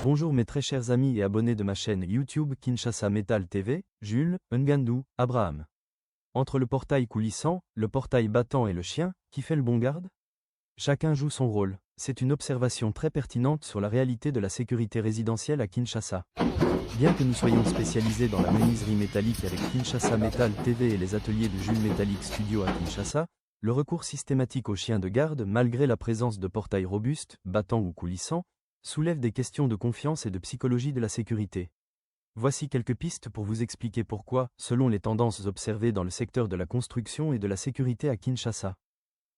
Bonjour mes très chers amis et abonnés de ma chaîne YouTube Kinshasa Metal TV, Jules, Ngandou, Abraham. Entre le portail coulissant, le portail battant et le chien, qui fait le bon garde? Chacun joue son rôle. C'est une observation très pertinente sur la réalité de la sécurité résidentielle à Kinshasa. Bien que nous soyons spécialisés dans la menuiserie métallique avec Kinshasa Metal TV et les ateliers de Jules Metallic Studio à Kinshasa, le recours systématique aux chiens de garde, malgré la présence de portails robustes, battants ou coulissants, soulève des questions de confiance et de psychologie de la sécurité. Voici quelques pistes pour vous expliquer pourquoi, selon les tendances observées dans le secteur de la construction et de la sécurité à Kinshasa.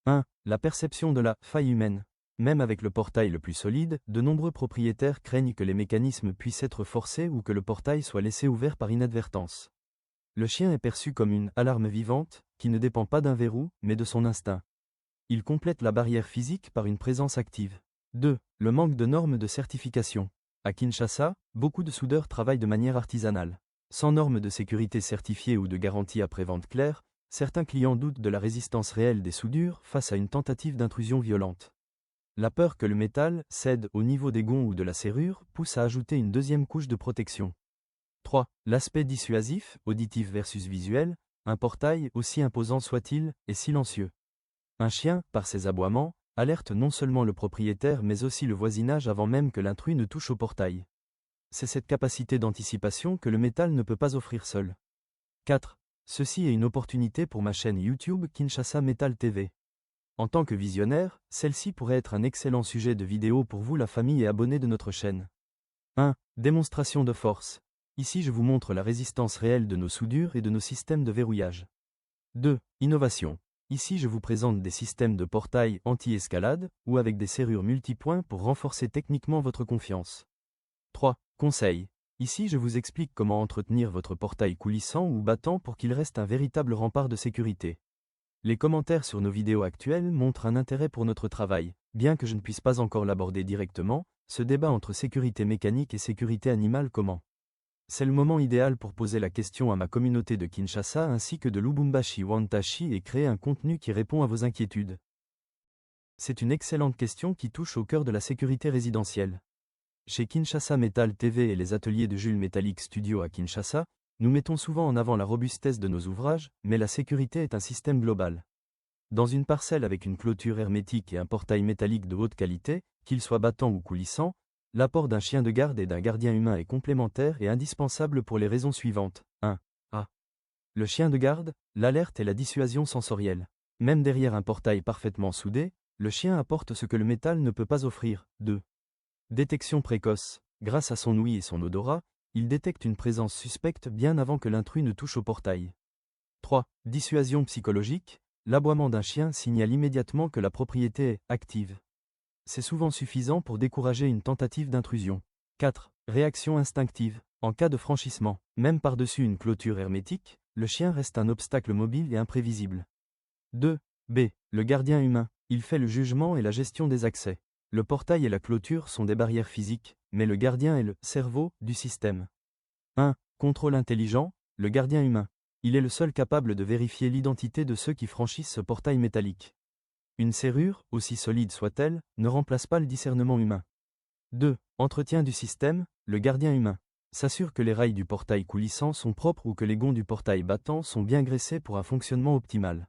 1. La perception de la faille humaine. Même avec le portail le plus solide, de nombreux propriétaires craignent que les mécanismes puissent être forcés ou que le portail soit laissé ouvert par inadvertance. Le chien est perçu comme une alarme vivante, qui ne dépend pas d'un verrou, mais de son instinct. Il complète la barrière physique par une présence active. 2. Le manque de normes de certification. À Kinshasa, beaucoup de soudeurs travaillent de manière artisanale. Sans normes de sécurité certifiées ou de garantie après-vente claires, certains clients doutent de la résistance réelle des soudures face à une tentative d'intrusion violente. La peur que le métal cède au niveau des gonds ou de la serrure pousse à ajouter une deuxième couche de protection. 3. L'aspect dissuasif, auditif versus visuel. Un portail, aussi imposant soit-il, est silencieux. Un chien, par ses aboiements, alerte non seulement le propriétaire mais aussi le voisinage avant même que l'intrus ne touche au portail. C'est cette capacité d'anticipation que le métal ne peut pas offrir seul. 4. Ceci est une opportunité pour ma chaîne YouTube Kinshasa Metal TV. En tant que visionnaire, celle-ci pourrait être un excellent sujet de vidéo pour vous la famille et abonnés de notre chaîne. 1. Démonstration de force. Ici je vous montre la résistance réelle de nos soudures et de nos systèmes de verrouillage. 2. Innovation. Ici je vous présente des systèmes de portail anti-escalade, ou avec des serrures multipoints pour renforcer techniquement votre confiance. 3. Conseil. Ici je vous explique comment entretenir votre portail coulissant ou battant pour qu'il reste un véritable rempart de sécurité. Les commentaires sur nos vidéos actuelles montrent un intérêt pour notre travail. Bien que je ne puisse pas encore l'aborder directement, ce débat entre sécurité mécanique et sécurité animale comment? C'est le moment idéal pour poser la question à ma communauté de Kinshasa ainsi que de Lubumbashi Wantashi et créer un contenu qui répond à vos inquiétudes. C'est une excellente question qui touche au cœur de la sécurité résidentielle. Chez Kinshasa Metal TV et les ateliers de Jules Metallic Studio à Kinshasa, nous mettons souvent en avant la robustesse de nos ouvrages, mais la sécurité est un système global. Dans une parcelle avec une clôture hermétique et un portail métallique de haute qualité, qu'il soit battant ou coulissant, l'apport d'un chien de garde et d'un gardien humain est complémentaire et indispensable pour les raisons suivantes. 1. Le chien de garde, l'alerte et la dissuasion sensorielle. Même derrière un portail parfaitement soudé, le chien apporte ce que le métal ne peut pas offrir. 2. Détection précoce. Grâce à son ouïe et son odorat, il détecte une présence suspecte bien avant que l'intrus ne touche au portail. 3. Dissuasion psychologique. L'aboiement d'un chien signale immédiatement que la propriété est active. C'est souvent suffisant pour décourager une tentative d'intrusion. 4. Réaction instinctive. En cas de franchissement, même par-dessus une clôture hermétique, le chien reste un obstacle mobile et imprévisible. 2. B. Le gardien humain. Il fait le jugement et la gestion des accès. Le portail et la clôture sont des barrières physiques, mais le gardien est le cerveau du système. 1. Contrôle intelligent. Le gardien humain. Il est le seul capable de vérifier l'identité de ceux qui franchissent ce portail métallique. Une serrure, aussi solide soit-elle, ne remplace pas le discernement humain. 2. Entretien du système. Le gardien humain s'assure que les rails du portail coulissant sont propres ou que les gonds du portail battant sont bien graissés pour un fonctionnement optimal.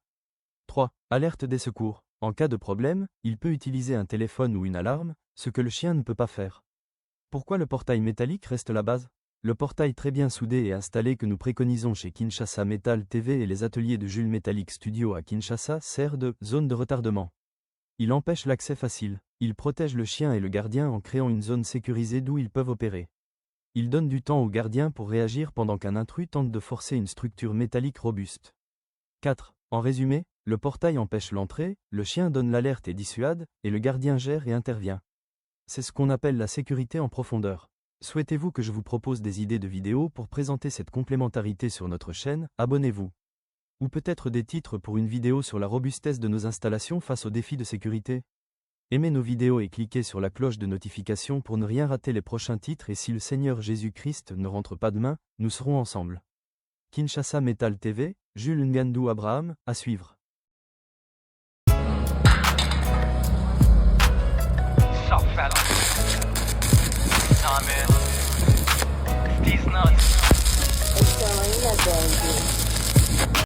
3. Alerte des secours. En cas de problème, il peut utiliser un téléphone ou une alarme, ce que le chien ne peut pas faire. Pourquoi le portail métallique reste la base? Le portail très bien soudé et installé que nous préconisons chez Kinshasa Metal TV et les ateliers de Jules Metallic Studio à Kinshasa sert de zone de retardement. Il empêche l'accès facile. Il protège le chien et le gardien en créant une zone sécurisée d'où ils peuvent opérer. Il donne du temps au gardien pour réagir pendant qu'un intrus tente de forcer une structure métallique robuste. 4. En résumé, le portail empêche l'entrée, le chien donne l'alerte et dissuade, et le gardien gère et intervient. C'est ce qu'on appelle la sécurité en profondeur. Souhaitez-vous que je vous propose des idées de vidéos pour présenter cette complémentarité sur notre chaîne? Abonnez-vous. Ou peut-être des titres pour une vidéo sur la robustesse de nos installations face aux défis de sécurité? Aimez nos vidéos et cliquez sur la cloche de notification pour ne rien rater les prochains titres et si le Seigneur Jésus-Christ ne rentre pas demain, nous serons ensemble. Kinshasa Metal TV, Jules Ngandou Abraham, à suivre. Sup, fella? Nah, man. It's these nuts. It's Selena, baby.